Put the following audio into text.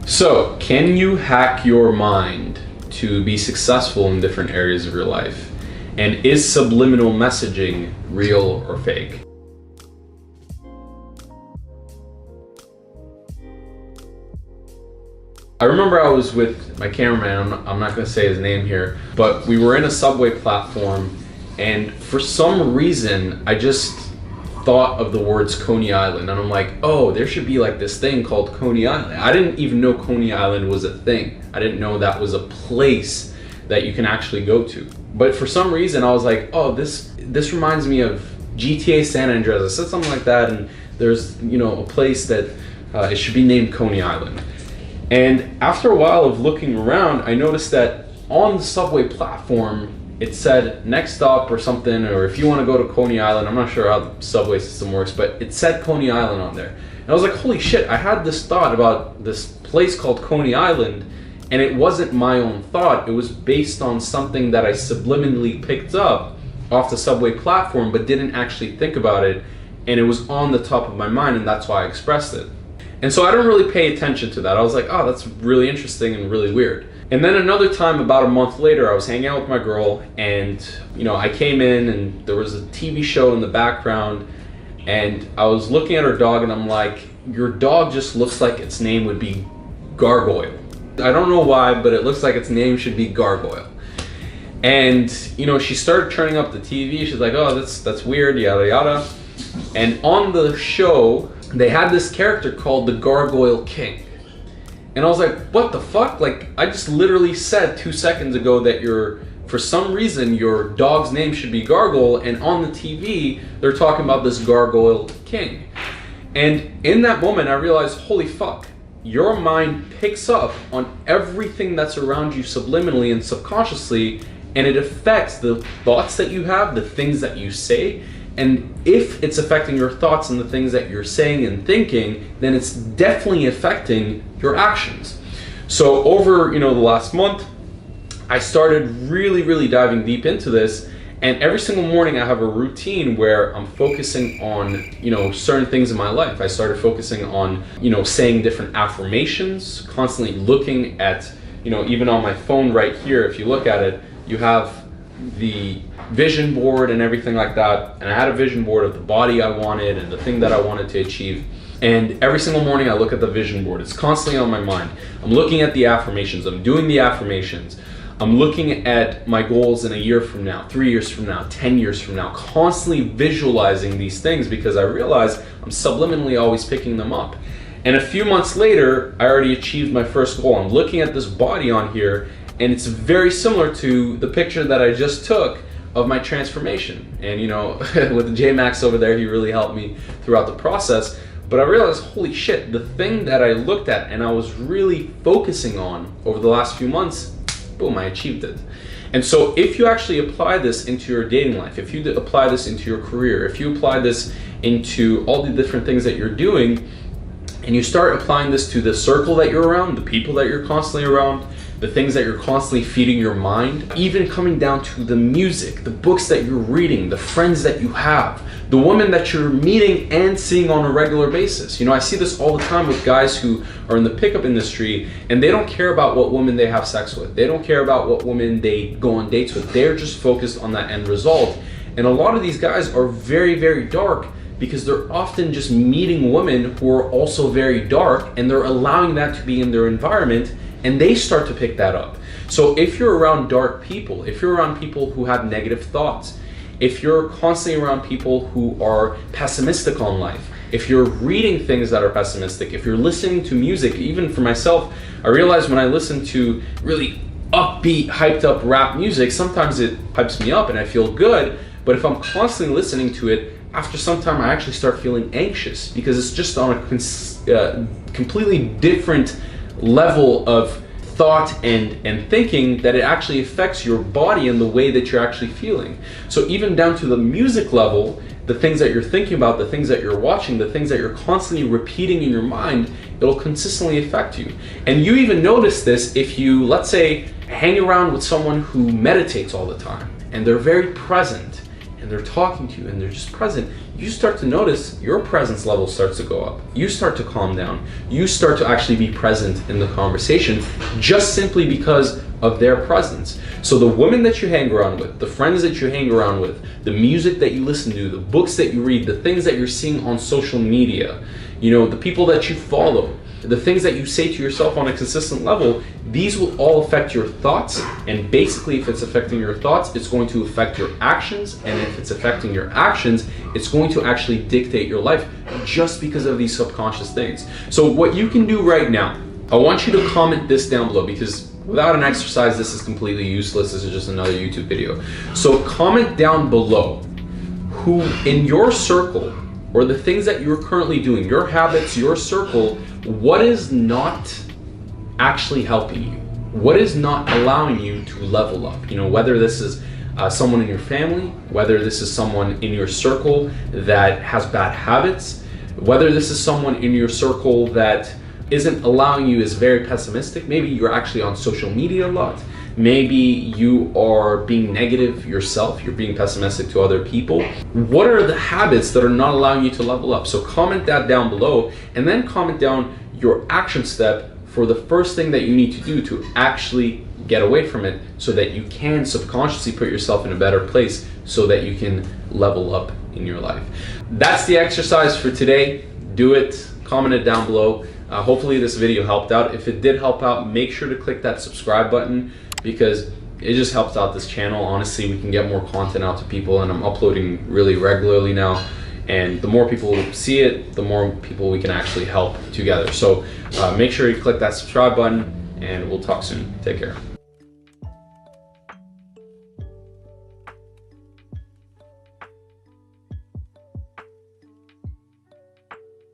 So, can you hack your mind to be successful in different areas of your life? And is subliminal messaging real or fake? I remember I was with my cameraman, I'm not going to say his name here, but we were in a subway platform, and for some reason I just thought of the words Coney Island, and I'm like, oh, there should be like this thing called Coney Island. I didn't even know Coney Island was a thing. I didn't know that was a place that you can actually go to. But for some reason I was like, oh, this reminds me of GTA San Andreas. I said something like that, and there's, you know, a place that it should be named Coney Island. And after a while of looking around, I noticed that on the subway platform it said next stop or something, or if you want to go to Coney Island. I'm not sure how the subway system works, but it said Coney Island on there. And I was like, holy shit, I had this thought about this place called Coney Island, and it wasn't my own thought. It was based on something that I subliminally picked up off the subway platform, but didn't actually think about it, and it was on the top of my mind, and that's why I expressed it. And so I don't really pay attention to that. I was like, oh, that's really interesting and really weird. And then another time, about a month later, I was hanging out with my girl, and you know, I came in and there was a TV show in the background, and I was looking at her dog, and I'm like, your dog just looks like its name would be Gargoyle. I don't know why, but it looks like its name should be Gargoyle. And you know, she started turning up the TV. She's like, oh, that's weird, yada yada. And on the show, they had this character called the Gargoyle King. And I was like, what the fuck? Like, I just literally said 2 seconds ago that for some reason, your dog's name should be Gargoyle, and on the TV, they're talking about this Gargoyle King. And in that moment, I realized, holy fuck, your mind picks up on everything that's around you subliminally and subconsciously, and it affects the thoughts that you have, the things that you say. And if it's affecting your thoughts and the things that you're saying and thinking, then it's definitely affecting your actions. So over, you know, the last month, I started really diving deep into this, and every single morning I have a routine where I'm focusing on, you know, certain things in my life. I started focusing on, you know, saying different affirmations, constantly looking at, you know, even on my phone right here, if you look at it, you have the vision board and everything like that, and I had a vision board of the body I wanted and the thing that I wanted to achieve. And every single morning I look at the vision board. It's constantly on my mind. I'm looking at the affirmations. I'm doing the affirmations. I'm looking at my goals in a year from now, 3 years from now, 10 years from now, constantly visualizing these things, because I realize I'm subliminally always picking them up. And a few months later, I already achieved my first goal. I'm looking at this body on here, and it's very similar to the picture that I just took of my transformation. And you know, with the J-Max over there, he really helped me throughout the process. But I realized, holy shit, the thing that I looked at and I was really focusing on over the last few months, boom, I achieved it. And so if you actually apply this into your dating life, if you apply this into your career, if you apply this into all the different things that you're doing, and you start applying this to the circle that you're around, the people that you're constantly around, the things that you're constantly feeding your mind, even coming down to the music, the books that you're reading, the friends that you have, the women that you're meeting and seeing on a regular basis. You know, I see this all the time with guys who are in the pickup industry, and they don't care about what women they have sex with. They don't care about what women they go on dates with. They're just focused on that end result. And a lot of these guys are very dark, because they're often just meeting women who are also very dark, and they're allowing that to be in their environment, and they start to pick that up. So if you're around dark people, if you're around people who have negative thoughts, if you're constantly around people who are pessimistic on life, if you're reading things that are pessimistic, if you're listening to music, even for myself, I realize when I listen to really upbeat, hyped up rap music, sometimes it hypes me up and I feel good, but if I'm constantly listening to it, after some time I actually start feeling anxious, because it's just on a completely different level of thought and thinking, that it actually affects your body and the way that you're actually feeling. So even down to the music level, the things that you're thinking about, the things that you're watching, the things that you're constantly repeating in your mind, it'll consistently affect you. And you even notice this if you, let's say, hang around with someone who meditates all the time, and they're very present, and they're talking to you and they're just present, you start to notice your presence level starts to go up. You start to calm down. You start to actually be present in the conversation just simply because of their presence. So the women that you hang around with, the friends that you hang around with, the music that you listen to, the books that you read, the things that you're seeing on social media, you know, the people that you follow, the things that you say to yourself on a consistent level, these will all affect your thoughts. And basically, if it's affecting your thoughts, it's going to affect your actions. And if it's affecting your actions, it's going to actually dictate your life just because of these subconscious things. So what you can do right now, I want you to comment this down below, because without an exercise, this is completely useless. This is just another YouTube video. So comment down below who in your circle, or the things that you're currently doing, your habits, your circle, what is not actually helping you? What is not allowing you to level up? You know, whether this is someone in your family, whether this is someone in your circle that has bad habits, whether this is someone in your circle that isn't allowing you, is very pessimistic. Maybe you're actually on social media a lot. Maybe you are being negative yourself, you're being pessimistic to other people. What are the habits that are not allowing you to level up? So comment that down below, and then comment down your action step for the first thing that you need to do to actually get away from it, so that you can subconsciously put yourself in a better place so that you can level up in your life. That's the exercise for today. Do it, comment it down below. Hopefully this video helped out. If it did help out, make sure to click that subscribe button, because it just helps out this channel. Honestly, we can get more content out to people, and I'm uploading really regularly now. And the more people see it, the more people we can actually help together. So make sure you click that subscribe button, and we'll talk soon. Take care.